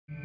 So the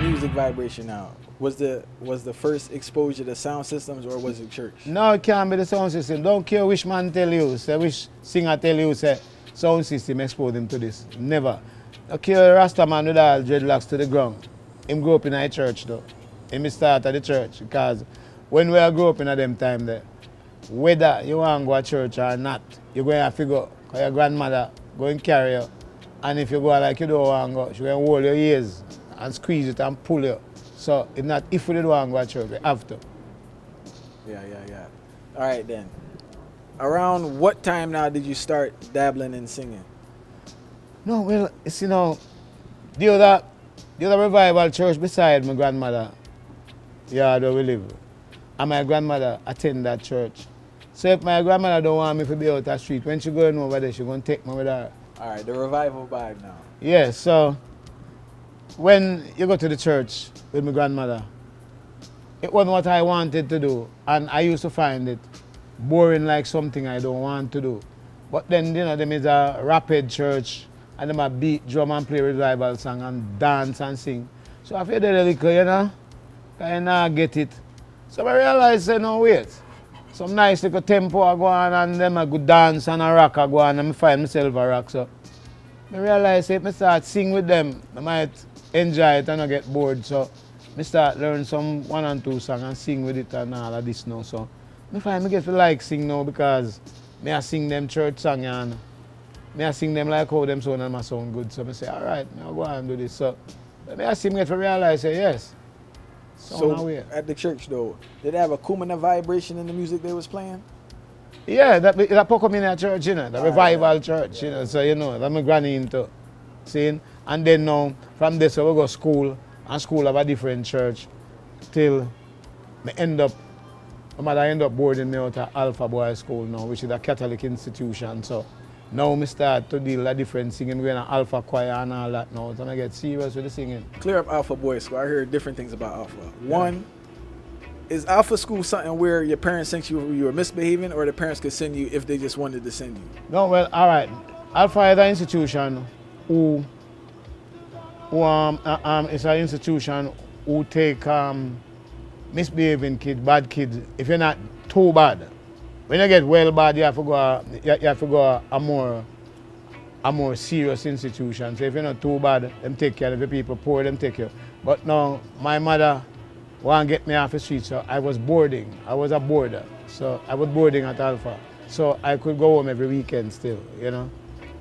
music vibration now was the first exposure to sound systems, or was it church? No, it can't be the sound system. Don't care which man tell you, say which singer tell you, say sound system expose him to this. Never. Okay, Rasta man with all dreadlocks to the ground. Him grew up in a church though. Him start at the church because when we grew up in a them time there, whether you want to go to church or not, you're going to have to go. Because your grandmother going to carry you. And if you go like you don't want to go, she's going to hold your ears and squeeze it and pull you. So it's not if we don't want to go to church, we have to. Yeah. All right then. Around what time now did you start dabbling in singing? No, well, it's, the other revival church beside my grandmother, yeah, where we live, and my grandmother attend that church. So if my grandmother don't want me to be out the street, when she going over there, she going to take me with her. All right, the revival vibe now. Yeah, so when you go to the church with my grandmother, it wasn't what I wanted to do, and I used to find it boring, like something I don't want to do. But then, there is a rapid church, and them a beat drum and play revival song and dance and sing. So I feel that a little, I not get it. So I realized, no, wait. Some nice little tempo I go on, and them a good dance and a rock I go on, and I find myself a rock. So I realized if I start sing with them, I might enjoy it and not get bored. So I start learn some 1 and 2 songs and sing with it and all of this now. So I find I get to like sing now because I sing them church songs and I sing them like how them sound and my sound good. So I say, all right, I'll go and do this. So I sing it to realize, say, yes. So at the church though, did they have a Kumina vibration in the music they was playing? Yeah, that Pocomania Church, the revival church, so that's my granny into. See? And then now, from there, so we go to school, and school have a different church, till my mother end up boarding me out at Alpha Boys School now, which is a Catholic institution. So now I start to deal with different singing, going to Alpha Choir and all that now, so I get serious with the singing. Clear up Alpha Boys School. I heard different things about Alpha. One, is Alpha School something where your parents sent you were misbehaving, or the parents could send you if they just wanted to send you? No, well, all right. Alpha is an institution who it's an institution who take misbehaving kids, bad kids, if you're not too bad. When you get well bad, you have to go a more serious institution. So if you're not too bad, them take care of the people, poor them take care. But now my mother want to get me off the street, so I was boarding. I was a boarder. So I was boarding at Alpha. So I could go home every weekend still,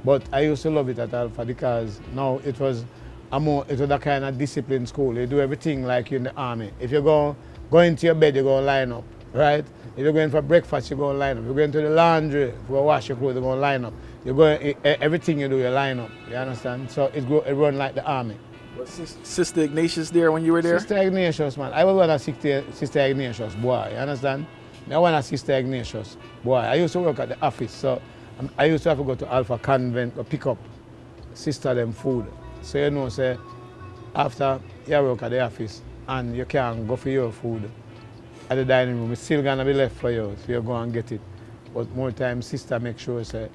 But I used to love it at Alpha because now it was a kind of disciplined school. You do everything like you're in the army. If you go into your bed, you go line up, right? If you're going for breakfast, you go line up. If you're going to the laundry, if you go wash your clothes, you go line up. Everything you do, you line up. You understand? So it run like the army. Was Sister Ignatius there when you were there? Sister Ignatius, man. I was one of Sister Ignatius, boy. You understand? I was one of Sister Ignatius, boy. I used to work at the office, so I used to have to go to Alpha Convent to pick up sister them food. So say, after you work at the office and you can't go for your food at the dining room, it's still gonna be left for you, so you go and get it. But more time, sister make sure say,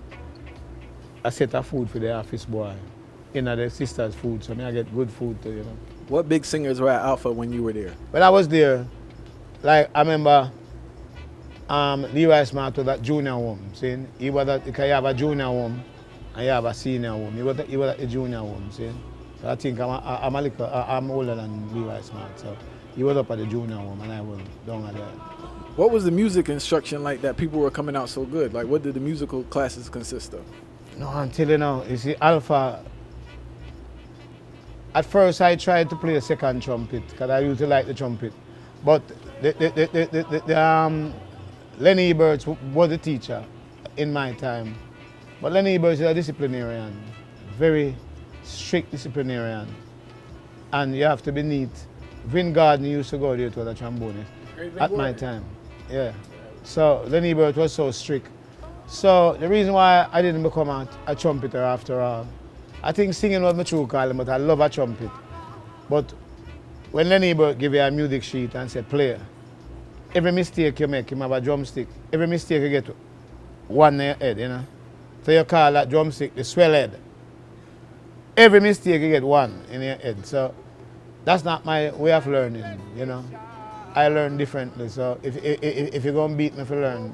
I set a food for the office boy. The sister's food, so I get good food too, What big singers were at Alpha when you were there? When I was there, like I remember Levi Smart was at junior home. See? He was at, because you have a junior home and you have a senior home. He was at the junior home. See? So I think I'm older than Levi Smart. So he was up at the junior home and I was down at there. What was the music instruction like that people were coming out so good? Like what did the musical classes consist of? No, until you see Alpha. At first I tried to play the second trumpet because I used to like the trumpet. But Lenny Eberts was the teacher in my time. But Lenny Eberts is a disciplinarian, very strict disciplinarian. And you have to be neat. Vin Gardner used to go there to the trombonist at my time. Yeah. So Lenny Eberts was so strict. So the reason why I didn't become a trumpeter after all, I think singing was my true calling, but I love a trumpet. But when Lenny Eberts gave you a music sheet and said play, every mistake you make, you have a drumstick. Every mistake you get one in your head, you know. So you call that drumstick the swell head. Every mistake you get one in your head. So that's not my way of learning, you know. I learn differently. So if you're going to beat me for learn,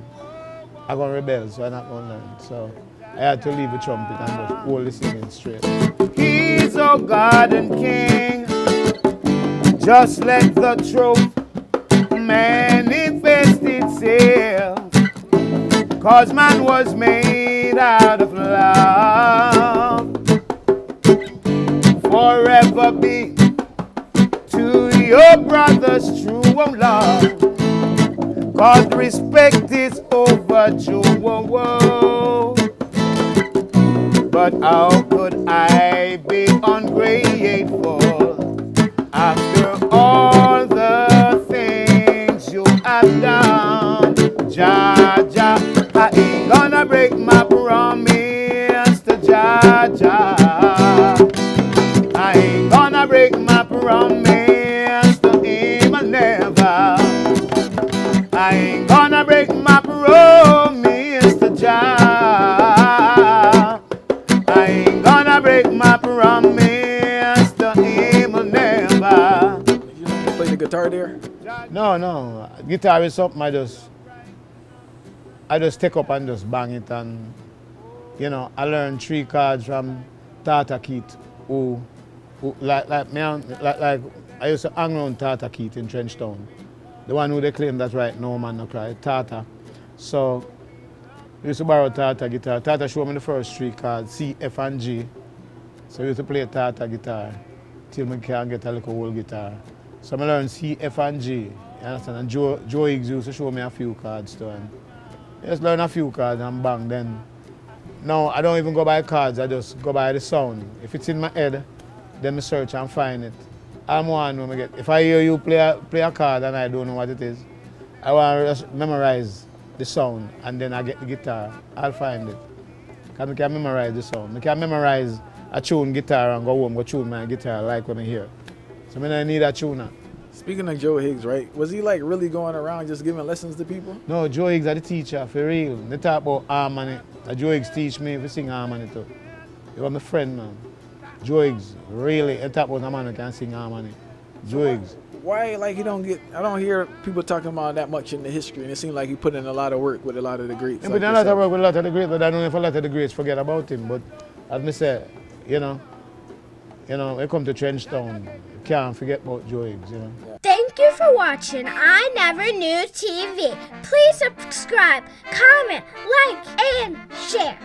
I'm going to rebel, so I'm not going to learn. So I had to leave the trumpet and just hold the singing straight. He's our God and King. Just let the truth manifest itself. Cause man was made out of love. Forever be to your brother's true love. Cause respect is overdue. But how could I be ungrateful after all the things you have done? Jah, Jah, I ain't gonna break my promise to Jah, Jah. I ain't gonna break my promise to him never. I ain't gonna break my promise to Jah. I ain't gonna break my promise to him never. You don't play the guitar there? No. Guitar is something I just take up and just bang it, and you know, I learned 3 chords from Tata Keith, who like I used to hang around Tata Keith in Trenchtown. The one who they claim that right no man no cry, Tata. So I used to borrow Tata guitar. Tata showed me the first 3 chords, C, F and G. So I used to play Tata guitar till I can get a little old guitar. So I learned C, F and G. You understand? And Joe Higgs used to show me a few chords too. And I just learn a few chords and bang. Then now I don't even go by chords, I just go by the sound. If it's in my head, then I search and find it. I'm one when I get. If I hear you play a chord and I don't know what it is, I want to just memorize the sound and then I get the guitar. I'll find it. Because I can memorize the sound. I can memorize a tune guitar and go home, go tune my guitar like when I hear. So I need a tuner. Speaking of Joe Higgs, right? Was he like really going around just giving lessons to people? No, Joe Higgs is the teacher, for real. They talk about harmony. Joe Higgs teach me to sing harmony too. He was my friend, man. Joe Higgs, really, he talk about a man who can sing harmony. Joe Higgs. Why, like, I don't hear people talking about that much in the history, and it seems like he put in a lot of work with a lot of the greats. He put in a lot of work with a lot of the greats, but I don't know if a lot of the greats forget about him. But as I say, you know, when you come to Trenchtown, you can't forget about Joe Higgs, you know. Yeah. Thank you for watching I Never Knew TV. Please subscribe, comment, like, and share.